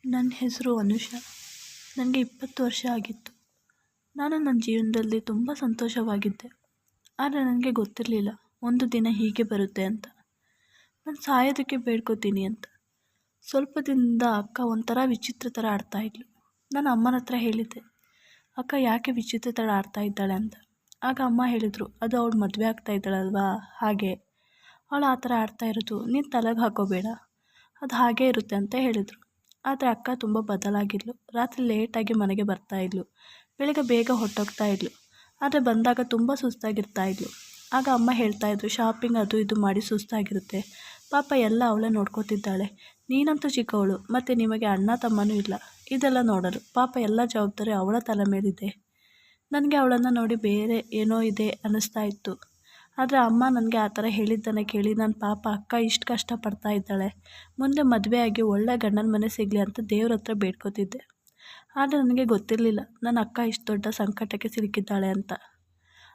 ನನ್ನ ಹೆಸರು ಅನುಷಾ. ನನಗೆ 20 ವರ್ಷ ಆಗಿತ್ತು. ನಾನು ನನ್ನ ಜೀವನದಲ್ಲಿ ತುಂಬ ಸಂತೋಷವಾಗಿದ್ದೆ. ಆದರೆ ನನಗೆ ಗೊತ್ತಿರಲಿಲ್ಲ ಒಂದು ದಿನ ಹೀಗೆ ಬರುತ್ತೆ ಅಂತ. ನಾನು ಸಾಯೋದಕ್ಕೆ ಬೇಡ್ಕೋತೀನಿ ಅಂತ. ಸ್ವಲ್ಪ ದಿನದಿಂದ ಅಕ್ಕ ಒಂಥರ ವಿಚಿತ್ರ ಥರ ಆಡ್ತಾಯಿದ್ಲು. ನಾನು ಅಮ್ಮನ ಹತ್ರ ಹೇಳಿದ್ದೆ, ಅಕ್ಕ ಯಾಕೆ ವಿಚಿತ್ರ ಥರ ಆಡ್ತಾ ಇದ್ದಾಳೆ ಅಂತ. ಆಗ ಅಮ್ಮ ಹೇಳಿದರು, ಅದು ಅವಳು ಮದುವೆ ಆಗ್ತಾ ಇದ್ದಾಳಲ್ವಾ ಹಾಗೆ, ಅವಳು ಆ ಥರ ಆಡ್ತಾ ಇರೋದು, ನೀನು ತಲೆಗೆ ಹಾಕೋಬೇಡ, ಅದು ಹಾಗೇ ಇರುತ್ತೆ ಅಂತ ಹೇಳಿದರು. ಆದರೆ ಅಕ್ಕ ತುಂಬ ಬದಲಾಗಿದ್ಲು. ರಾತ್ರಿ ಲೇಟಾಗಿ ಮನೆಗೆ ಬರ್ತಾಯಿದ್ಲು, ಬೆಳಗ್ಗೆ ಬೇಗ ಹೊರಟೋಗ್ತಾ ಇದ್ಲು. ಆದರೆ ಬಂದಾಗ ತುಂಬ ಸುಸ್ತಾಗಿರ್ತಾಯಿದ್ಲು. ಆಗ ಅಮ್ಮ ಹೇಳ್ತಾಯಿದ್ರು, ಶಾಪಿಂಗ್ ಅದು ಇದು ಮಾಡಿ ಸುಸ್ತಾಗಿರುತ್ತೆ, ಪಾಪ ಎಲ್ಲ ಅವಳೇ ನೋಡ್ಕೋತಿದ್ದಾಳೆ, ನೀನಂತೂ ಚಿಕ್ಕವಳು, ಮತ್ತು ನಿಮಗೆ ಅಣ್ಣ ತಮ್ಮನೂ ಇಲ್ಲ, ಇದೆಲ್ಲ ನೋಡಲು ಪಾಪ ಎಲ್ಲ ಜವಾಬ್ದಾರಿ ಅವಳ ತಲೆ ಮೇಲಿದೆ. ನನಗೆ ಅವಳನ್ನು ನೋಡಿ ಬೇರೆ ಏನೋ ಇದೆ ಅನ್ನಿಸ್ತಾ ಇತ್ತು. ಆದರೆ ಅಮ್ಮ ನನಗೆ ಆ ಥರ ಹೇಳಿದ್ದನ್ನು ಕೇಳಿ ನನ್ನ ಪಾಪ ಅಕ್ಕ ಇಷ್ಟು ಕಷ್ಟಪಡ್ತಾ ಇದ್ದಾಳೆ, ಮುಂದೆ ಮದುವೆಯಾಗಿ ಒಳ್ಳೆ ಗಂಡನ ಮನೆ ಸಿಗಲಿ ಅಂತ ದೇವ್ರ ಹತ್ರ ಬೇಡ್ಕೋತಿದ್ದೆ. ಆದರೆ ನನಗೆ ಗೊತ್ತಿರಲಿಲ್ಲ ನನ್ನ ಅಕ್ಕ ಇಷ್ಟು ದೊಡ್ಡ ಸಂಕಟಕ್ಕೆ ಸಿಲುಕಿದ್ದಾಳೆ ಅಂತ.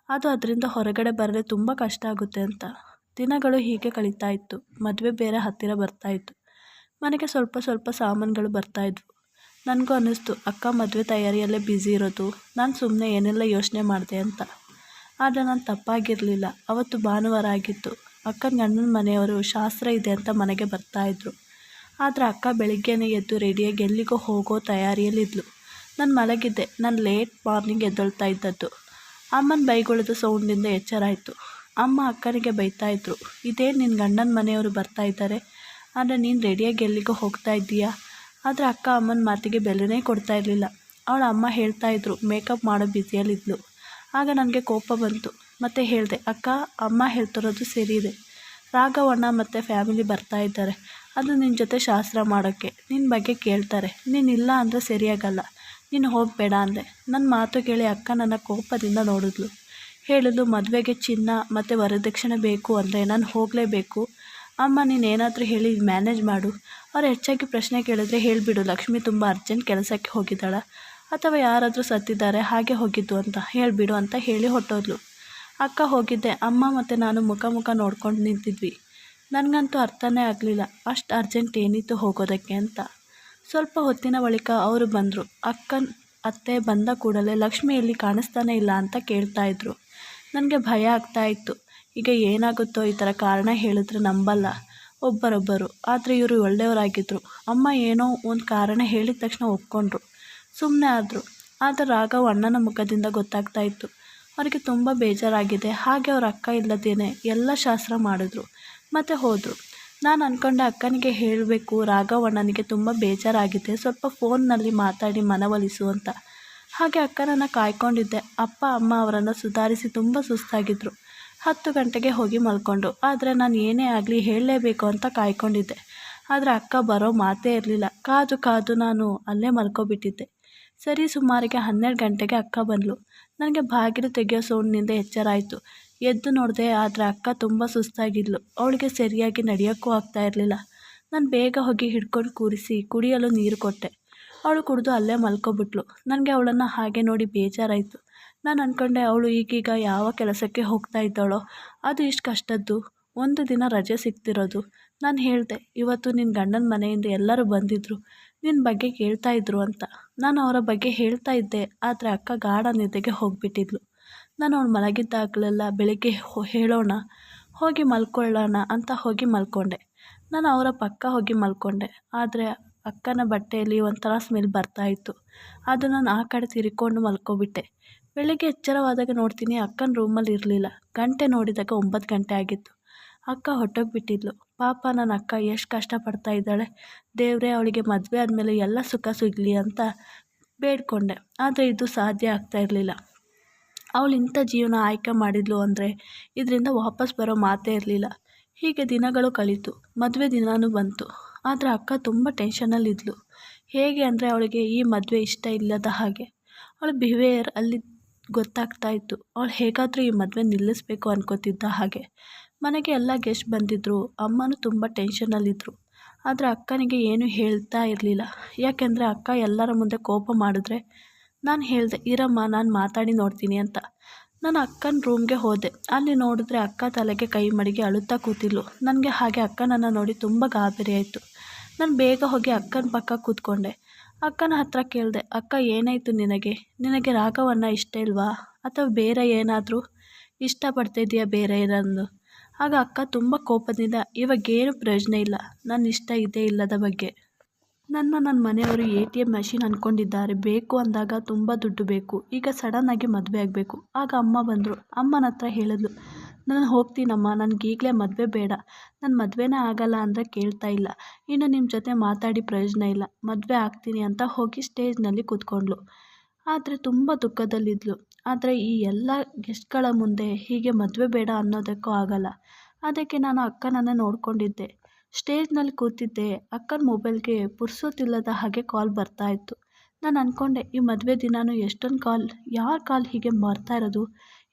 ಅದು ಅದರಿಂದ ಹೊರಗಡೆ ಬರಲು ತುಂಬ ಕಷ್ಟ ಆಗುತ್ತೆ ಅಂತ. ದಿನಗಳು ಹೀಗೆ ಕಳೀತಾ ಇತ್ತು. ಮದುವೆ ಬೇರೆ ಹತ್ತಿರ ಬರ್ತಾಯಿತ್ತು. ಮನೆಗೆ ಸ್ವಲ್ಪ ಸ್ವಲ್ಪ ಸಾಮಾನುಗಳು ಬರ್ತಾಯಿದ್ವು. ನನಗೂ ಅನ್ನಿಸ್ತು ಅಕ್ಕ ಮದುವೆ ತಯಾರಿಯಲ್ಲೇ ಬ್ಯುಸಿ ಇರೋದು, ನಾನು ಸುಮ್ಮನೆ ಏನೆಲ್ಲ ಯೋಚನೆ ಮಾಡಿದೆ ಅಂತ. ಆದರೆ ನಾನು ತಪ್ಪಾಗಿರಲಿಲ್ಲ. ಅವತ್ತು ಭಾನುವಾರ ಆಗಿತ್ತು. ಅಕ್ಕನ ಗಂಡನ ಮನೆಯವರು ಶಾಸ್ತ್ರ ಇದೆ ಅಂತ ಮನೆಗೆ ಬರ್ತಾಯಿದ್ರು. ಆದರೆ ಅಕ್ಕ ಬೆಳಿಗ್ಗೆನೇ ಎದ್ದು ರೆಡಿಯಾಗಿ ಎಲ್ಲಿಗೋ ಹೋಗೋ ತಯಾರಿಯಲ್ಲಿದ್ಲು. ನಾನು ಮಲಗಿದ್ದೆ. ನಾನು ಲೇಟ್ ಮಾರ್ನಿಂಗ್ ಎದ್ದೊಳ್ತಾ ಇದ್ದದ್ದು. ಅಮ್ಮನ ಬೈಗುಳದ ಸೌಂಡಿಂದ ಎಚ್ಚರ ಆಯಿತು. ಅಮ್ಮ ಅಕ್ಕನಿಗೆ ಬೈತಾಯಿದ್ರು, ಇದೇನು ನಿನ್ನ ಗಂಡನ ಮನೆಯವರು ಬರ್ತಾ ಇದ್ದಾರೆ, ಆದರೆ ನೀನು ರೆಡಿಯಾಗಿ ಎಲ್ಲಿಗೋ ಹೋಗ್ತಾ ಇದ್ದೀಯಾ. ಆದರೆ ಅಕ್ಕ ಅಮ್ಮನ ಮಾತಿಗೆ ಬೆಲೆನೇ ಕೊಡ್ತಾ ಇರಲಿಲ್ಲ. ಅವಳ ಅಮ್ಮ ಹೇಳ್ತಾಯಿದ್ರು ಮೇಕಪ್ ಮಾಡೋ ಬ್ಯುಸಿಯಲ್ಲಿದ್ಲು. ಆಗ ನನಗೆ ಕೋಪ ಬಂತು. ಮತ್ತೆ ಹೇಳಿದೆ, ಅಕ್ಕ ಅಮ್ಮ ಹೇಳ್ತಿರೋದು ಸರಿ ಇದೆ, ರಾಘವಣ್ಣ ಮತ್ತು ಫ್ಯಾಮಿಲಿ ಬರ್ತಾ ಇದ್ದಾರೆ, ಅದು ನಿನ್ನ ಜೊತೆ ಶಾಸ್ತ್ರ ಮಾಡೋಕ್ಕೆ, ನಿನ್ನ ಬಗ್ಗೆ ಕೇಳ್ತಾರೆ, ನೀನಿಲ್ಲ ಅಂದರೆ ಸರಿಯಾಗಲ್ಲ, ನೀನು ಹೋಗಬೇಡ ಅಂದೆ. ನನ್ನ ಮಾತು ಕೇಳಿ ಅಕ್ಕ ನನ್ನ ಕೋಪದಿಂದ ನೋಡಿದ್ಲು. ಹೇಳಿದ್ಲು, ಮದುವೆಗೆ ಚಿನ್ನ ಮತ್ತು ವರದಕ್ಷಿಣೆ ಬೇಕು ಅಂದರೆ ನಾನು ಹೋಗಲೇಬೇಕು. ಅಮ್ಮ ನೀನೇನಾದರೂ ಹೇಳಿ ಮ್ಯಾನೇಜ್ ಮಾಡು. ಅವ್ರು ಹೆಚ್ಚಾಗಿ ಪ್ರಶ್ನೆ ಕೇಳಿದ್ರೆ ಹೇಳಿಬಿಡು, ಲಕ್ಷ್ಮಿ ತುಂಬ ಅರ್ಜೆಂಟ್ ಕೆಲಸಕ್ಕೆ ಹೋಗಿದ್ದಾಳ, ಅಥವಾ ಯಾರಾದರೂ ಸತ್ತಿದ್ದಾರೆ ಹಾಗೆ ಹೋಗಿದ್ದು ಅಂತ ಹೇಳಿಬಿಡು ಅಂತ ಹೇಳಿ ಹೊಟ್ಟೋದ್ಲು. ಅಕ್ಕ ಹೋಗಿದ್ದೆ. ಅಮ್ಮ ಮತ್ತು ನಾನು ಮುಖ ನೋಡ್ಕೊಂಡು ನಿಂತಿದ್ವಿ. ನನಗಂತೂ ಅರ್ಥನೇ ಆಗಲಿಲ್ಲ ಅಷ್ಟು ಅರ್ಜೆಂಟ್ ಏನಿತ್ತು ಹೋಗೋದಕ್ಕೆ ಅಂತ. ಸ್ವಲ್ಪ ಹೊತ್ತಿನ ಬಳಿಕ ಅವರು ಬಂದರು. ಅಕ್ಕನ ಅತ್ತೆ ಬಂದ ಕೂಡಲೇ ಲಕ್ಷ್ಮಿ ಎಲ್ಲಿ ಕಾಣಿಸ್ತಾನೆ ಇಲ್ಲ ಅಂತ ಕೇಳ್ತಾಯಿದ್ರು. ನನಗೆ ಭಯ ಆಗ್ತಾಯಿತ್ತು. ಈಗ ಏನಾಗುತ್ತೋ, ಈ ಥರ ಕಾರಣ ಹೇಳಿದ್ರೆ ನಂಬಲ್ಲ ಒಬ್ಬರೊಬ್ಬರು. ಆದರೆ ಇವರು ಒಳ್ಳೆಯವರಾಗಿದ್ದರು. ಅಮ್ಮ ಏನೋ ಒಂದು ಕಾರಣ ಹೇಳಿದ ತಕ್ಷಣ ಒಪ್ಕೊಂಡ್ರು, ಸುಮ್ಮನೆ ಆದರು. ಆದರೆ ರಾಘವ್ ಅಣ್ಣನ ಮುಖದಿಂದ ಗೊತ್ತಾಗ್ತಾ ಇತ್ತು ಅವರಿಗೆ ತುಂಬ ಬೇಜಾರಾಗಿದೆ. ಹಾಗೆ ಅವ್ರ ಅಕ್ಕ ಇಲ್ಲದೇನೆ ಎಲ್ಲ ಶಾಸ್ತ್ರ ಮಾಡಿದ್ರು ಮತ್ತು ಹೋದರು. ನಾನು ಅಂದ್ಕೊಂಡೆ ಅಕ್ಕನಿಗೆ ಹೇಳಬೇಕು, ರಾಘವ್ ಅಣ್ಣನಿಗೆ ತುಂಬ ಬೇಜಾರಾಗಿದೆ, ಸ್ವಲ್ಪ ಫೋನ್ನಲ್ಲಿ ಮಾತಾಡಿ ಮನವೊಲಿಸು ಅಂತ. ಹಾಗೆ ಅಕ್ಕನನ್ನು ಕಾಯ್ಕೊಂಡಿದ್ದೆ. ಅಪ್ಪ ಅಮ್ಮ ಅವರನ್ನು ಸುಧಾರಿಸಿ ತುಂಬ ಸುಸ್ತಾಗಿದ್ದರು. 10 ಗಂಟೆಗೆ ಹೋಗಿ ಮಲ್ಕೊಂಡ್ರು. ಆದರೆ ನಾನು ಏನೇ ಆಗಲಿ ಹೇಳಲೇಬೇಕು ಅಂತ ಕಾಯ್ಕೊಂಡಿದ್ದೆ. ಆದರೆ ಅಕ್ಕ ಬರೋ ಮಾತೇ ಇರಲಿಲ್ಲ. ಕಾದು ನಾನು ಅಲ್ಲೇ ಮಲ್ಕೊಬಿಟ್ಟಿದ್ದೆ. ಸರಿ ಸುಮಾರಿಗೆ 12 ಗಂಟೆಗೆ ಅಕ್ಕ ಬಂದಳು. ನನಗೆ ಬಾಗಿಲು ತೆಗೆಯೋ ಸೌಂಡ್ನಿಂದ ಎಚ್ಚರ ಆಯಿತು. ಎದ್ದು ನೋಡಿದೆ, ಆದರೆ ಅಕ್ಕ ತುಂಬ ಸುಸ್ತಾಗಿದ್ಲು. ಅವಳಿಗೆ ಸರಿಯಾಗಿ ನಡೆಯೋಕ್ಕೂ ಆಗ್ತಾ ಇರಲಿಲ್ಲ. ನಾನು ಬೇಗ ಹೋಗಿ ಹಿಡ್ಕೊಂಡು ಕೂರಿಸಿ ಕುಡಿಯಲು ನೀರು ಕೊಟ್ಟೆ. ಅವಳು ಕುಡಿದು ಅಲ್ಲೇ ಮಲ್ಕೊಬಿಟ್ಲು. ನನಗೆ ಅವಳನ್ನು ಹಾಗೆ ನೋಡಿ ಬೇಜಾರಾಯಿತು. ನಾನು ಅಂದ್ಕೊಂಡೆ ಅವಳು ಈಗೀಗ ಯಾವ ಕೆಲಸಕ್ಕೆ ಹೋಗ್ತಾ ಇದ್ದಾಳೋ, ಅದು ಇಷ್ಟು ಕಷ್ಟದ್ದು, ಒಂದು ದಿನ ರಜೆ ಸಿಗ್ತಿರೋದು. ನಾನು ಹೇಳಿದೆ, ಇವತ್ತು ನಿನ್ನ ಗಂಡನ ಮನೆಯಿಂದ ಎಲ್ಲರೂ ಬಂದಿದ್ದರು, ನಿನ್ನ ಬಗ್ಗೆ ಕೇಳ್ತಾ ಇದ್ರು ಅಂತ. ನಾನು ಅವರ ಬಗ್ಗೆ ಹೇಳ್ತಾ ಇದ್ದೆ. ಆದರೆ ಅಕ್ಕ ಗಾಢ ನಿದ್ದೆಗೆ ಹೋಗಿಬಿಟ್ಟಿದ್ಲು. ನಾನು ಅವಳು ಮಲಗಿದ್ದಾಗಲೆಲ್ಲ ಬೆಳಿಗ್ಗೆ ಹೇಳೋಣ, ಹೋಗಿ ಮಲ್ಕೊಳ್ಳೋಣ ಅಂತ ಹೋಗಿ ಮಲ್ಕೊಂಡೆ. ನಾನು ಅವರ ಪಕ್ಕ ಹೋಗಿ ಮಲ್ಕೊಂಡೆ. ಆದರೆ ಅಕ್ಕನ ಬಟ್ಟೆಯಲ್ಲಿ ಒಂಥರ ಸ್ಮೆಲ್ ಬರ್ತಾಯಿತ್ತು. ಅದು ನಾನು ಆ ಕಡೆ ತಿರ್ಕೊಂಡು ಮಲ್ಕೊಬಿಟ್ಟೆ. ಬೆಳಗ್ಗೆ ಎಚ್ಚರವಾದಾಗ ನೋಡ್ತೀನಿ ಅಕ್ಕನ ರೂಮಲ್ಲಿ ಇರಲಿಲ್ಲ. ಗಂಟೆ ನೋಡಿದಾಗ 9 ಗಂಟೆ ಆಗಿತ್ತು. ಅಕ್ಕ ಹೊರಟೋಗ್ಬಿಟ್ಟಿದ್ಲು. ಪಾಪ ನನ್ನ ಅಕ್ಕ ಎಷ್ಟು ಕಷ್ಟಪಡ್ತಾ ಇದ್ದಾಳೆ. ದೇವರೇ ಅವಳಿಗೆ ಮದುವೆ ಆದಮೇಲೆ ಎಲ್ಲ ಸುಖ ಸಿಗಲಿ ಅಂತ ಬೇಡ್ಕೊಂಡೆ. ಆದರೆ ಇದು ಸಾಧ್ಯ ಆಗ್ತಾ ಇರಲಿಲ್ಲ. ಅವಳು ಇಂಥ ಜೀವನ ಆಯ್ಕೆ ಮಾಡಿದ್ಲು ಅಂದರೆ ಇದರಿಂದ ವಾಪಸ್ ಬರೋ ಮಾತೇ ಇರಲಿಲ್ಲ. ಹೀಗೆ ದಿನಗಳು ಕಳೀತು. ಮದುವೆ ದಿನಾನೂ ಬಂತು. ಆದರೆ ಅಕ್ಕ ತುಂಬ ಟೆನ್ಷನಲ್ಲಿದ್ಲು. ಹೇಗೆ ಅಂದರೆ ಅವಳಿಗೆ ಈ ಮದುವೆ ಇಷ್ಟ ಇಲ್ಲದ ಹಾಗೆ. ಅವಳ ಬಿಹೇವಿಯರ್ ಅಲ್ಲಿ ಗೊತ್ತಾಗ್ತಾ ಇತ್ತು. ಅವಳು ಹೇಗಾದರೂ ಈ ಮದುವೆ ನಿಲ್ಲಿಸಬೇಕು ಅನ್ಕೋತಿದ್ದ ಹಾಗೆ. ಮನೆಗೆ ಎಲ್ಲ ಗೆಸ್ಟ್ ಬಂದಿದ್ದರು. ಅಮ್ಮನೂ ತುಂಬ ಟೆನ್ಷನಲ್ಲಿದ್ದರು. ಆದರೆ ಅಕ್ಕನಿಗೆ ಏನೂ ಹೇಳ್ತಾ ಇರಲಿಲ್ಲ. ಯಾಕೆಂದರೆ ಅಕ್ಕ ಎಲ್ಲರ ಮುಂದೆ ಕೋಪ ಮಾಡಿದ್ರೆ. ನಾನು ಹೇಳಿದೆ, ಇರಮ್ಮ ನಾನು ಮಾತಾಡಿ ನೋಡ್ತೀನಿ ಅಂತ. ನಾನು ಅಕ್ಕನ ರೂಮ್ಗೆ ಹೋದೆ. ಅಲ್ಲಿ ನೋಡಿದ್ರೆ ಅಕ್ಕ ತಲೆಗೆ ಕೈ ಮಡಗಿ ಅಳುತ್ತಾ ಕೂತಿದ್ಲು. ನನಗೆ ಹಾಗೆ ಅಕ್ಕನನ್ನು ನೋಡಿ ತುಂಬ ಗಾಬರಿ ಆಯಿತು. ನಾನು ಬೇಗ ಹೋಗಿ ಅಕ್ಕನ ಪಕ್ಕ ಕೂತ್ಕೊಂಡೆ. ಅಕ್ಕನ ಹತ್ರ ಕೇಳಿದೆ, ಅಕ್ಕ ಏನಾಯಿತು ನಿನಗೆ ರಾಘವನ್ನ ಇಷ್ಟ ಇಲ್ವಾ ಅಥವಾ ಬೇರೆ ಏನಾದರೂ ಇಷ್ಟಪಡ್ತಿದ್ದೀಯಾ ಬೇರೆ ಏನಾದ್ರು? ಆಗ ಅಕ್ಕ ತುಂಬ ಕೋಪದಿಂದ, ಇವಾಗೇನು ಪ್ರಯೋಜನ ಇಲ್ಲ ನನ್ನ ಇಷ್ಟ ಇದೆ ಇಲ್ಲದ ಬಗ್ಗೆ. ನನ್ನ ಮನೆಯವರು ATM ಮಷೀನ್ ಅಂದ್ಕೊಂಡಿದ್ದಾರೆ. ಬೇಕು ಅಂದಾಗ ತುಂಬ ದುಡ್ಡು ಬೇಕು. ಈಗ ಸಡನ್ನಾಗಿ ಮದುವೆ ಆಗಬೇಕು. ಆಗ ಅಮ್ಮ ಬಂದರು. ಅಮ್ಮನ ಹತ್ರ ಹೇಳಿದ್ಲು, ನಾನು ಹೋಗ್ತೀನಮ್ಮ, ನನಗೀಗಲೇ ಮದುವೆ ಬೇಡ. ನನ್ನ ಮದುವೆನೇ ಆಗಲ್ಲ ಅಂದರೆ ಕೇಳ್ತಾ ಇಲ್ಲ. ಇನ್ನು ನಿಮ್ಮ ಜೊತೆ ಮಾತಾಡಿ ಪ್ರಯೋಜನ ಇಲ್ಲ. ಮದುವೆ ಆಗ್ತೀನಿ ಅಂತ ಹೋಗಿ ಸ್ಟೇಜ್ನಲ್ಲಿ ಕೂತ್ಕೊಂಡ್ಳು. ಆದರೆ ತುಂಬ ದುಃಖದಲ್ಲಿದ್ಲು. ಆದರೆ ಈ ಎಲ್ಲ ಗೆಸ್ಟ್ಗಳ ಮುಂದೆ ಹೀಗೆ ಮದುವೆ ಬೇಡ ಅನ್ನೋದಕ್ಕೂ ಆಗಲ್ಲ. ಅದಕ್ಕೆ ನಾನು ಅಕ್ಕನನ್ನೇ ನೋಡ್ಕೊಂಡಿದ್ದೆ. ಸ್ಟೇಜ್ನಲ್ಲಿ ಕೂತಿದ್ದೆ. ಅಕ್ಕನ ಮೊಬೈಲ್ಗೆ ಪುರ್ಸೊತ್ತಿಲ್ಲದ ಹಾಗೆ ಕಾಲ್ ಬರ್ತಾ ಇತ್ತು. ನಾನು ಅಂದ್ಕೊಂಡೆ, ಈ ಮದುವೆ ದಿನಾನೂ ಎಷ್ಟೊಂದು ಕಾಲ್, ಯಾರ ಕಾಲ್ ಹೀಗೆ ಬರ್ತಾ ಇರೋದು?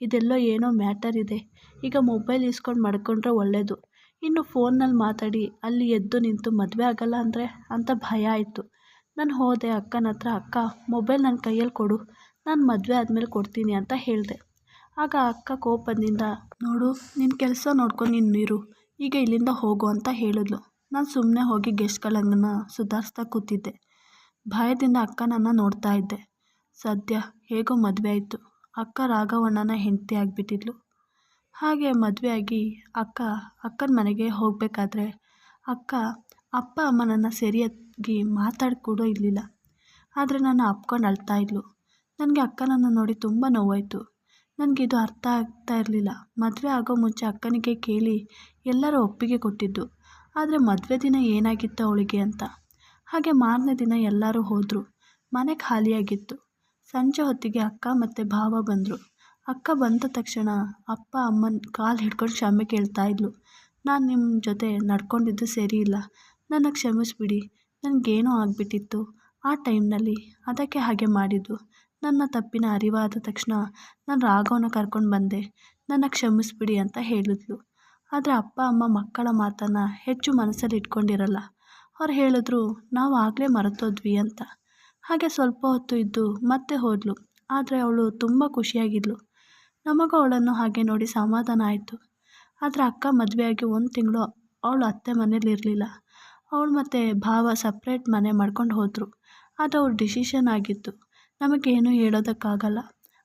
ಇದೆಲ್ಲೋ ಏನೋ ಮ್ಯಾಟರ್ ಇದೆ. ಈಗ ಮೊಬೈಲ್ ಇಸ್ಕೊಂಡು ಮಡ್ಕೊಂಡ್ರೆ ಒಳ್ಳೆಯದು. ಇನ್ನು ಫೋನ್ನಲ್ಲಿ ಮಾತಾಡಿ ಅಲ್ಲಿ ಎದ್ದು ನಿಂತು ಮದುವೆ ಆಗಲ್ಲ ಅಂದರೆ ಅಂತ ಭಯ ಆಯಿತು. ನಾನು ಹೋದೆ ಅಕ್ಕನ ಹತ್ರ, ಅಕ್ಕ ಮೊಬೈಲ್ ನನ್ನ ಕೈಯಲ್ಲಿ ಕೊಡು, ನಾನು ಮದುವೆ ಆದಮೇಲೆ ಕೊಡ್ತೀನಿ ಅಂತ ಹೇಳಿದೆ. ಆಗ ಅಕ್ಕ ಕೋಪದಿಂದ, ನೋಡು ನಿನ್ನ ಕೆಲಸ ನೋಡ್ಕೊಂಡು ನೀನಿರು, ಈಗ ಇಲ್ಲಿಂದ ಹೋಗು ಅಂತ ಹೇಳಿದ್ಲು. ನಾನು ಸುಮ್ಮನೆ ಹೋಗಿ ಗೆಸ್ಟ್ಗಳನ್ನು ಸುಧಾರಿಸ್ತಾ ಕೂತಿದ್ದೆ. ಭಯದಿಂದ ಅಕ್ಕನನ್ನು ನೋಡ್ತಾ ಇದ್ದೆ. ಸದ್ಯ ಹೇಗೋ ಮದುವೆ ಆಯಿತು. ಅಕ್ಕ ರಾಘವಣ್ಣನ ಹೆಂಡತಿ ಆಗಿಬಿಟ್ಟಿದ್ಲು. ಹಾಗೆ ಮದುವೆಯಾಗಿ ಅಕ್ಕನ ಮನೆಗೆ ಹೋಗಬೇಕಾದ್ರೆ ಅಪ್ಪ ಅಮ್ಮ ನನ್ನ ಸರಿಯಾಗಿ ಮಾತಾಡ್ಕೊಡೋ ಇರಲಿಲ್ಲ. ಆದರೆ ನಾನು ಅಪ್ಕೊಂಡು ಅಳ್ತಾ ಇದ್ಲು. ನನಗೆ ಅಕ್ಕನನ್ನು ನೋಡಿ ತುಂಬ ನೋವಾಯಿತು. ನನಗಿದು ಅರ್ಥ ಆಗ್ತಾ ಇರಲಿಲ್ಲ. ಮದುವೆ ಆಗೋ ಮುಂಚೆ ಅಕ್ಕನಿಗೆ ಕೇಳಿ ಎಲ್ಲರೂ ಒಪ್ಪಿಗೆ ಕೊಟ್ಟಿದ್ದು. ಆದರೆ ಮದುವೆ ದಿನ ಏನಾಗಿತ್ತು ಅವಳಿಗೆ ಅಂತ. ಹಾಗೆ ಮಾರನೇ ದಿನ ಎಲ್ಲರೂ ಹೋದರು. ಮನೆ ಖಾಲಿಯಾಗಿತ್ತು. ಸಂಜೆ ಹೊತ್ತಿಗೆ ಅಕ್ಕ ಮತ್ತು ಭಾವ ಬಂದರು. ಅಕ್ಕ ಬಂದ ತಕ್ಷಣ ಅಪ್ಪ ಅಮ್ಮನ ಕಾಲು ಹಿಡ್ಕೊಂಡು ಕ್ಷಮೆ ಕೇಳ್ತಾ ಇದ್ಲು. ನಾನು ನಿಮ್ಮ ಜೊತೆ ನಡ್ಕೊಂಡಿದ್ದು ಸರಿ ಇಲ್ಲ, ನನ್ನ ಕ್ಷಮಿಸ್ಬಿಡಿ. ನನಗೇನೋ ಆಗಿಬಿಟ್ಟಿತ್ತು ಆ ಟೈಮ್ನಲ್ಲಿ, ಅದಕ್ಕೆ ಹಾಗೆ ಮಾಡಿದ್ದು. ನನ್ನ ತಪ್ಪಿನ ಅರಿವಾದ ತಕ್ಷಣ ನಾನು ರಾಘವನ ಕರ್ಕೊಂಡು ಬಂದೆ, ನನ್ನ ಕ್ಷಮಿಸ್ಬಿಡಿ ಅಂತ ಹೇಳಿದ್ಲು. ಆದರೆ ಅಪ್ಪ ಅಮ್ಮ ಮಕ್ಕಳ ಮಾತನ್ನು ಹೆಚ್ಚು ಮನಸ್ಸಲ್ಲಿ ಇಟ್ಕೊಂಡಿರಲ್ಲ. ಅವ್ರು ಹೇಳಿದ್ರು, ನಾವು ಆಗಲೇ ಮರೆತೋದ್ವಿ ಅಂತ. ಹಾಗೆ ಸ್ವಲ್ಪ ಹೊತ್ತು ಇದ್ದು ಮತ್ತೆ ಹೋದಳು. ಆದರೆ ಅವಳು ತುಂಬ ಖುಷಿಯಾಗಿದ್ಲು. ನಮಗೂ ಅವಳನ್ನು ಹಾಗೆ ನೋಡಿ ಸಮಾಧಾನ ಆಯಿತು. ಆದರೆ ಅಕ್ಕ ಮದುವೆಯಾಗಿ 1 ತಿಂಗಳು ಅವಳು ಅತ್ತೆ ಮನೇಲಿರಲಿಲ್ಲ. ಅವಳು ಮತ್ತು ಭಾವ ಸಪ್ರೇಟ್ ಮನೆ ಮಾಡ್ಕೊಂಡು ಹೋದರು. ಅದು ಅವ್ರ ಡಿಸಿಷನ್ ಆಗಿತ್ತು. ನಮಗೇನು ಹೇಳೋದಕ್ಕಾಗಲ್ಲ.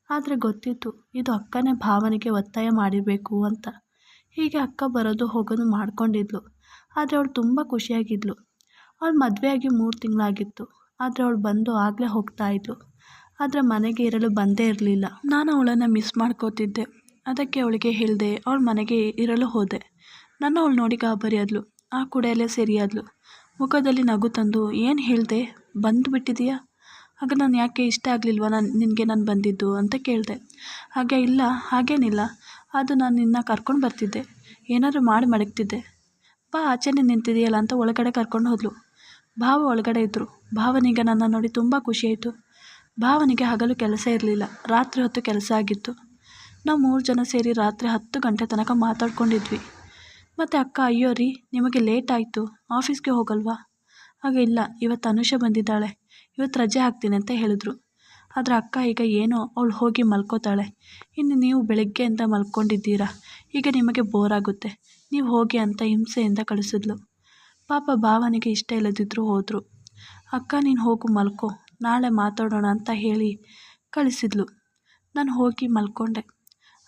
ಆದರೆ ಗೊತ್ತಿತ್ತು ಇದು ಅಕ್ಕನೇ ಭಾವನಿಗೆ ಒತ್ತಾಯ ಮಾಡಿರಬೇಕು ಅಂತ. ಹೀಗೆ ಅಕ್ಕ ಬರೋದು ಹೋಗೋದು ಮಾಡ್ಕೊಂಡಿದ್ಲು. ಆದರೆ ಅವಳು ತುಂಬ ಖುಷಿಯಾಗಿದ್ಲು. ಅವಳು ಮದುವೆಯಾಗಿ 3 ತಿಂಗಳಾಗಿತ್ತು. ಆದರೆ ಅವಳು ಬಂದು ಆಗಲೇ ಹೋಗ್ತಾ ಇದ್ಲು. ಆದರೆ ಮನೆಗೆ ಇರಲು ಬಂದೇ ಇರಲಿಲ್ಲ. ನಾನು ಅವಳನ್ನು ಮಿಸ್ ಮಾಡ್ಕೋತಿದ್ದೆ. ಅದಕ್ಕೆ ಅವಳಿಗೆ ಹೇಳಿದೆ, ಅವಳ ಮನೆಗೆ ಇರಲು ಹೋದೆ. ಅವಳು ನೋಡಿ ಗಾಬರಿ ಆದಳು. ಆ ಕೂಡಲೇ ಸರಿಯಾದಳು. ಮುಖದಲ್ಲಿ ನಗು ತಂದು, ಏನು ಹೇಳಿದೆ, ಬಂದು ಬಿಟ್ಟಿದೀಯಾ? ಆಗ ನಾನು ಯಾಕೆ ಇಷ್ಟ ಆಗಲಿಲ್ವಾ ನಿನಗೆ ನಾನು ಬಂದಿದ್ದು ಅಂತ ಕೇಳಿದೆ. ಹಾಗೆ ಇಲ್ಲ, ಹಾಗೇನಿಲ್ಲ, ಅದು ನಾನು ನಿನ್ನ ಕರ್ಕೊಂಡು ಬರ್ತಿದ್ದೆ, ಏನಾದರೂ ಮಾಡಿ ಮಡಗ್ತಿದ್ದೆ. ಬಾ ಆಚೆನೇ ನಿಂತಿದೆಯಲ್ಲ ಅಂತ ಒಳಗಡೆ ಕರ್ಕೊಂಡು ಹೋದ್ಲು. ಭಾವ ಒಳಗಡೆ ಇದ್ದರು. ಭಾವನಿಗೆ ನನ್ನ ನೋಡಿ ತುಂಬ ಖುಷಿಯಾಯಿತು. ಭಾವನಿಗೆ ಹಗಲು ಕೆಲಸ ಇರಲಿಲ್ಲ, ರಾತ್ರಿ ಹೊತ್ತು ಕೆಲಸ ಆಗಿತ್ತು. ನಾವು 3 ಜನ ಸೇರಿ ರಾತ್ರಿ 10 ಗಂಟೆ ತನಕ ಮಾತಾಡ್ಕೊಂಡಿದ್ವಿ. ಮತ್ತು ಅಕ್ಕ, ಅಯ್ಯೋ ರೀ, ನಿಮಗೆ ಲೇಟ್ ಆಯಿತು, ಆಫೀಸ್ಗೆ ಹೋಗಲ್ವಾ? ಆಗ ಇಲ್ಲ, ಇವತ್ತು ಅನುಷ ಬಂದಿದ್ದಾಳೆ, ಇವತ್ತು ರಜೆ ಹಾಕ್ತೀನಿ ಅಂತ ಹೇಳಿದ್ರು. ಆದರೆ ಅಕ್ಕ, ಈಗ ಏನೋ ಅವಳು ಹೋಗಿ ಮಲ್ಕೋತಾಳೆ, ಇನ್ನು ನೀವು ಬೆಳಗ್ಗೆಯಿಂದ ಮಲ್ಕೊಂಡಿದ್ದೀರಾ, ಈಗ ನಿಮಗೆ ಬೋರ್ ಆಗುತ್ತೆ, ನೀವು ಹೋಗಿ ಅಂತ ಹಿಂಸೆಯಿಂದ ಕಳಿಸಿದ್ಲು. ಪಾಪ ಭಾವನಿಗೆ ಇಷ್ಟ ಇಲ್ಲದಿದ್ದರೂ ಹೋದರು. ಅಕ್ಕ, ನೀನು ಹೋಗು ಮಲ್ಕೋ, ನಾಳೆ ಮಾತಾಡೋಣ ಅಂತ ಹೇಳಿ ಕಳಿಸಿದ್ಲು. ನಾನು ಹೋಗಿ ಮಲ್ಕೊಂಡೆ.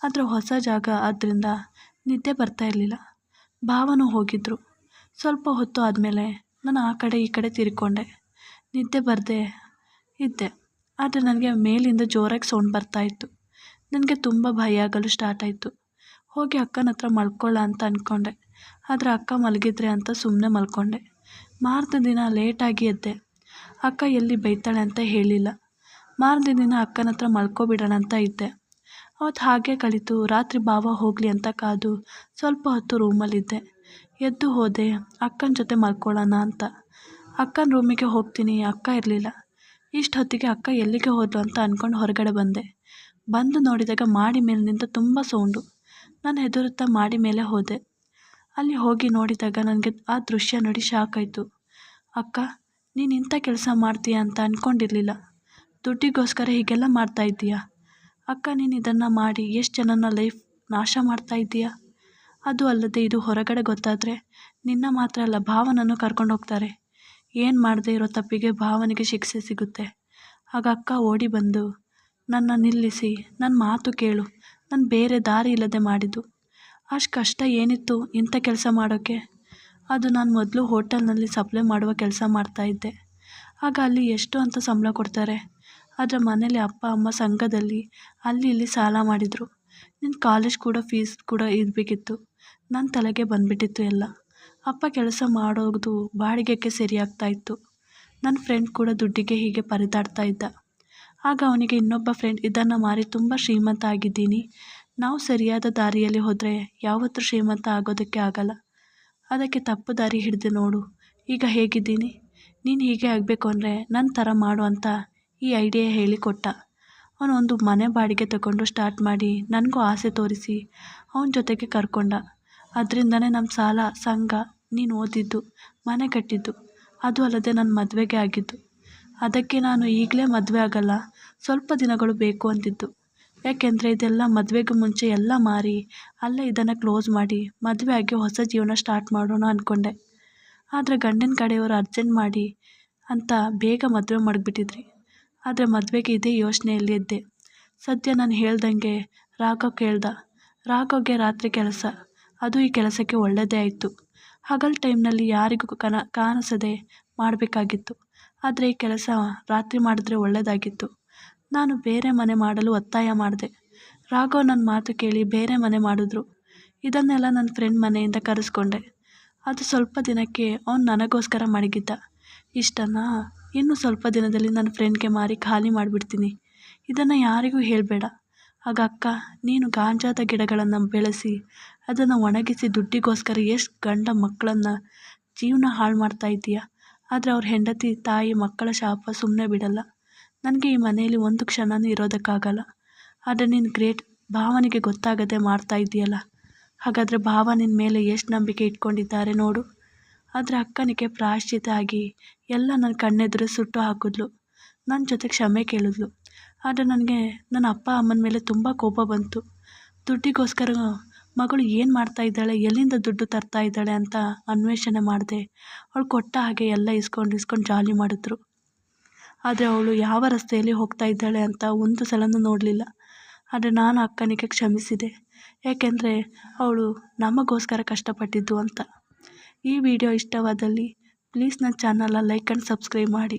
ಆದರೆ ಹೊಸ ಜಾಗ ಆದ್ದರಿಂದ ನಿದ್ದೆ ಬರ್ತಾ ಇರಲಿಲ್ಲ. ಭಾವನೂ ಹೋಗಿದ್ದರು. ಸ್ವಲ್ಪ ಹೊತ್ತು ಆದಮೇಲೆ ನಾನು ಆ ಕಡೆ ಈ ಕಡೆ ತಿರ್ಕೊಂಡೆ. ನಿದ್ದೆ ಬರದೆ ಇದ್ದೆ. ಆದರೆ ನನಗೆ ಮೇಲಿಂದ ಜೋರಾಗಿ ಸೌಂಡ್ ಬರ್ತಾಯಿತ್ತು. ನನಗೆ ತುಂಬ ಭಯ ಆಗಲು ಸ್ಟಾರ್ಟ್ ಆಯಿತು. ಹೋಗಿ ಅಕ್ಕನ ಹತ್ರ ಮಲ್ಕೊಳ್ಳ ಅಂತ ಅಂದ್ಕೊಂಡೆ. ಆದರೆ ಅಕ್ಕ ಮಲಗಿದ್ರೆ ಅಂತ ಸುಮ್ಮನೆ ಮಲ್ಕೊಂಡೆ. ಮಾರನೇ ದಿನ ಲೇಟಾಗಿ ಎದ್ದೆ. ಅಕ್ಕ ಎಲ್ಲಿ ಬೈತಾಳೆ ಅಂತ ಹೇಳಿಲ್ಲ. ಮಾರನೇ ದಿನ ಅಕ್ಕನ ಹತ್ರ ಮಲ್ಕೊಬಿಡೋಣ ಅಂತ ಇದ್ದೆ. ಅವತ್ತು ಹಾಗೆ ಕಳೀತು. ರಾತ್ರಿ ಭಾವ ಹೋಗಲಿ ಅಂತ ಕಾದು ಸ್ವಲ್ಪ ಹೊತ್ತು ರೂಮಲ್ಲಿದ್ದೆ. ಎದ್ದು ಹೋದೆ ಅಕ್ಕನ ಜೊತೆ ಮಲ್ಕೊಳ್ಳೋಣ ಅಂತ. ಅಕ್ಕನ ರೂಮಿಗೆ ಹೋಗ್ತೀನಿ, ಅಕ್ಕ ಇರಲಿಲ್ಲ. ಇಷ್ಟು ಹೊತ್ತಿಗೆ ಅಕ್ಕ ಎಲ್ಲಿಗೆ ಹೋದ್ಲು ಅಂತ ಅಂದ್ಕೊಂಡು ಹೊರಗಡೆ ಬಂದೆ. ಬಂದು ನೋಡಿದಾಗ ಮಾಡಿ ಮೇಲಿನಿಂದ ತುಂಬ ಸೌಂಡು. ನಾನು ಹೆದರುತ್ತಾ ಮಾಡಿ ಮೇಲೆ ಹೋದೆ. ಅಲ್ಲಿ ಹೋಗಿ ನೋಡಿದಾಗ ನನಗೆ ಆ ದೃಶ್ಯ ನೋಡಿ ಶಾಕ್ ಆಯಿತು. ಅಕ್ಕ, ನೀನು ಇಂಥ ಕೆಲಸ ಮಾಡ್ತೀಯ ಅಂತ ಅಂದ್ಕೊಂಡಿರಲಿಲ್ಲ. ದುಡ್ಡಿಗೋಸ್ಕರ ಹೀಗೆಲ್ಲ ಮಾಡ್ತಾ ಇದ್ದೀಯಾ? ಅಕ್ಕ, ನೀನು ಇದನ್ನು ಮಾಡಿ ಎಷ್ಟು ಜನನ ಲೈಫ್ ನಾಶ ಮಾಡ್ತಾ ಇದ್ದೀಯಾ? ಅದು ಅಲ್ಲದೆ ಇದು ಹೊರಗಡೆ ಗೊತ್ತಾದರೆ ನಿನ್ನ ಮಾತ್ರ ಅಲ್ಲ ಭಾವನನ್ನು ಕರ್ಕೊಂಡು ಹೋಗ್ತಾರೆ. ಏನು ಮಾಡದೇ ಇರೋ ತಪ್ಪಿಗೆ ಭಾವನಿಗೆ ಶಿಕ್ಷೆ ಸಿಗುತ್ತೆ. ಆಗ ಅಕ್ಕ ಓಡಿ ಬಂದು ನನ್ನ ನಿಲ್ಲಿಸಿ ನನ್ನ ಮಾತು ಕೇಳು, ನಾನು ಬೇರೆ ದಾರಿ ಇಲ್ಲದೆ ಮಾಡಿದ್ದು. ಅಷ್ಟು ಕಷ್ಟ ಏನಿತ್ತು ಇಂಥ ಕೆಲಸ ಮಾಡೋಕ್ಕೆ? ಅದು ನಾನು ಮೊದಲು ಹೋಟೆಲ್ನಲ್ಲಿ ಸಪ್ಲೈ ಮಾಡುವ ಕೆಲಸ ಮಾಡ್ತಾಯಿದ್ದೆ. ಆಗ ಅಲ್ಲಿ ಎಷ್ಟು ಅಂತ ಸಂಬಳ ಕೊಡ್ತಾರೆ. ಆದರೆ ಮನೇಲಿ ಅಪ್ಪ ಅಮ್ಮ ಸಂಘದಲ್ಲಿ ಅಲ್ಲಿ ಇಲ್ಲಿ ಸಾಲ ಮಾಡಿದರು. ನಿನ್ನ ಕಾಲೇಜ್ ಕೂಡ ಫೀಸ್ ಕೂಡ ಇರಬೇಕಿತ್ತು. ನನ್ನ ತಲೆಗೆ ಬಂದುಬಿಟ್ಟಿತ್ತು ಎಲ್ಲ. ಅಪ್ಪ ಕೆಲಸ ಮಾಡೋದು ಬಾಡಿಗೆಗೆ ಸರಿಯಾಗ್ತಾಯಿತ್ತು. ನನ್ನ ಫ್ರೆಂಡ್ ಕೂಡ ದುಡ್ಡಿಗೆ ಹೀಗೆ ಪರದಾಡ್ತಾ ಇದ್ದ. ಆಗ ಅವನಿಗೆ ಇನ್ನೊಬ್ಬ ಫ್ರೆಂಡ್ ಇದನ್ನು ಮಾರಿ ತುಂಬ ಶ್ರೀಮಂತ ಆಗಿದ್ದೀನಿ, ನಾವು ಸರಿಯಾದ ದಾರಿಯಲ್ಲಿ ಹೋದರೆ ಯಾವತ್ತೂ ಶ್ರೀಮಂತ ಆಗೋದಕ್ಕೆ ಆಗಲ್ಲ, ಅದಕ್ಕೆ ತಪ್ಪು ದಾರಿ ಹಿಡಿದು ನೋಡು, ಈಗ ಹೇಗಿದ್ದೀನಿ, ನೀನು ಹೀಗೆ ಆಗಬೇಕು ಅಂದರೆ ನನ್ನ ಥರ ಮಾಡು ಅಂತ ಈ ಐಡಿಯಾ ಹೇಳಿಕೊಟ್ಟ. ಅವನು ಒಂದು ಮನೆ ಬಾಡಿಗೆ ತಗೊಂಡು ಸ್ಟಾರ್ಟ್ ಮಾಡಿ ನನಗೂ ಆಸೆ ತೋರಿಸಿ ಅವನ ಜೊತೆಗೆ ಕರ್ಕೊಂಡ. ಅದರಿಂದನೇ ನಮ್ಮ ಸಾಲ, ಸಂಘ, ನೀನು ಓದಿದ್ದು, ಮನೆ ಕಟ್ಟಿದ್ದು, ಅದು ಅಲ್ಲದೆ ನನ್ನ ಮದುವೆಗೆ ಆಗಿದ್ದು. ಅದಕ್ಕೆ ನಾನು ಈಗಲೇ ಮದುವೆ ಆಗಲ್ಲ, ಸ್ವಲ್ಪ ದಿನಗಳು ಬೇಕು ಅಂತಿದ್ದು. ಯಾಕೆಂದರೆ ಇದೆಲ್ಲ ಮದುವೆಗೆ ಮುಂಚೆ ಎಲ್ಲ ಮಾರಿ ಅಲ್ಲೇ ಇದನ್ನು ಕ್ಲೋಸ್ ಮಾಡಿ ಮದುವೆ ಆಗಿ ಹೊಸ ಜೀವನ ಸ್ಟಾರ್ಟ್ ಮಾಡೋಣ ಅಂದ್ಕೊಂಡೆ. ಆದರೆ ಗಂಡನ ಕಡೆಯವರು ಅರ್ಜೆಂಟ್ ಮಾಡಿ ಅಂತ ಬೇಗ ಮದುವೆ ಮಾಡಿಬಿಟ್ಟಿದ್ರಿ. ಆದರೆ ಮದುವೆಗೆ ಇದೇ ಯೋಚನೆಯಲ್ಲಿ ಇದ್ದೆ. ಸದ್ಯ ನಾನು ಹೇಳ್ದಂಗೆ ರಾಘವ್ ಕೇಳ್ದ. ರಾಘವ್ಗೆ ರಾತ್ರಿ ಕೆಲಸ, ಅದು ಈ ಕೆಲಸಕ್ಕೆ ಒಳ್ಳೆಯದೇ ಆಯಿತು. ಹಗಲು ಟೈಮ್ನಲ್ಲಿ ಯಾರಿಗೂ ಕಾಣಿಸದೆ ಮಾಡಬೇಕಾಗಿತ್ತು. ಆದರೆ ಈ ಕೆಲಸ ರಾತ್ರಿ ಮಾಡಿದ್ರೆ ಒಳ್ಳೆಯದಾಗಿತ್ತು. ನಾನು ಬೇರೆ ಮನೆ ಮಾಡಲು ಒತ್ತಾಯ ಮಾಡಿದೆ. ರಾಘವ್ ನನ್ನ ಮಾತು ಕೇಳಿ ಬೇರೆ ಮನೆ ಮಾಡಿದ್ರು. ಇದನ್ನೆಲ್ಲ ನನ್ನ ಫ್ರೆಂಡ್ ಮನೆಯಿಂದ ಕರೆಸ್ಕೊಂಡೆ. ಅದು ಸ್ವಲ್ಪ ದಿನಕ್ಕೆ ಅವನು ನನಗೋಸ್ಕರ ಮಡಗಿದ್ದ. ಇಷ್ಟನಾ? ಇನ್ನು ಸ್ವಲ್ಪ ದಿನದಲ್ಲಿ ನನ್ನ ಫ್ರೆಂಡ್ಗೆ ಮಾರಿ ಖಾಲಿ ಮಾಡಿಬಿಡ್ತೀನಿ, ಇದನ್ನು ಯಾರಿಗೂ ಹೇಳಬೇಡ. ಆಗ ಅಕ್ಕ, ನೀನು ಗಾಂಜಾದ ಗಿಡಗಳನ್ನು ಬೆಳೆಸಿ ಅದನ್ನು ಒಣಗಿಸಿ ದುಡ್ಡಿಗೋಸ್ಕರ ಎಷ್ಟು ಗಂಡ ಮಕ್ಕಳನ್ನು ಜೀವನ ಹಾಳು ಮಾಡ್ತಾ ಇದ್ದೀಯ. ಆದರೆ ಅವ್ರ ಹೆಂಡತಿ, ತಾಯಿ, ಮಕ್ಕಳ ಶಾಪ ಸುಮ್ಮನೆ ಬಿಡಲ್ಲ. ನನಗೆ ಈ ಮನೆಯಲ್ಲಿ ಒಂದು ಕ್ಷಣನೂ ಇರೋದಕ್ಕಾಗಲ್ಲ. ಆದರೆ ನೀನು ಗ್ರೇಟ್, ಭಾವನಿಗೆ ಗೊತ್ತಾಗದೆ ಮಾಡ್ತಾ ಇದ್ದೀಯಲ್ಲ. ಹಾಗಾದರೆ ಭಾವ ನಿನ್ನ ಮೇಲೆ ಎಷ್ಟು ನಂಬಿಕೆ ಇಟ್ಕೊಂಡಿದ್ದಾರೆ ನೋಡು. ಆದರೆ ಅಕ್ಕನಿಗೆ ಪ್ರಾಯಶ್ಚಿತ ಆಗಿ ಎಲ್ಲ ನನ್ನ ಕಣ್ಣೆದುರು ಸುಟ್ಟು ಹಾಕಿದ್ಲು. ನನ್ನ ಜೊತೆ ಕ್ಷಮೆ ಕೇಳಿದ್ಲು. ಆದರೆ ನನಗೆ ನನ್ನ ಅಪ್ಪ ಅಮ್ಮನ ಮೇಲೆ ತುಂಬ ಕೋಪ ಬಂತು. ದುಡ್ಡಿಗೋಸ್ಕರ ಮಗಳು ಏನು ಮಾಡ್ತಾ ಇದ್ದಾಳೆ, ಎಲ್ಲಿಂದ ದುಡ್ಡು ತರ್ತಾ ಇದ್ದಾಳೆ ಅಂತ ಅನ್ವೇಷಣೆ ಮಾಡಿದೆ. ಅವಳು ಕೊಟ್ಟ ಹಾಗೆ ಎಲ್ಲ ಇಸ್ಕೊಂಡು ಜಾಲಿ ಮಾಡಿದ್ರು. ಆದರೆ ಅವಳು ಯಾವ ರಸ್ತೆಯಲ್ಲಿ ಹೋಗ್ತಾ ಇದ್ದಾಳೆ ಅಂತ ಒಂದು ಸಲನೂ ನೋಡಲಿಲ್ಲ. ಆದರೆ ನಾನು ಅಕ್ಕನಿಗೆ ಕ್ಷಮಿಸಿದೆ, ಏಕೆಂದರೆ ಅವಳು ನಮಗೋಸ್ಕರ ಕಷ್ಟಪಟ್ಟಿದ್ದು ಅಂತ. ಈ ವಿಡಿಯೋ ಇಷ್ಟವಾದಲ್ಲಿ ಪ್ಲೀಸ್ ನನ್ನ ಚಾನಲ್ನ ಲೈಕ್ ಆ್ಯಂಡ್ ಸಬ್ಸ್ಕ್ರೈಬ್ ಮಾಡಿ.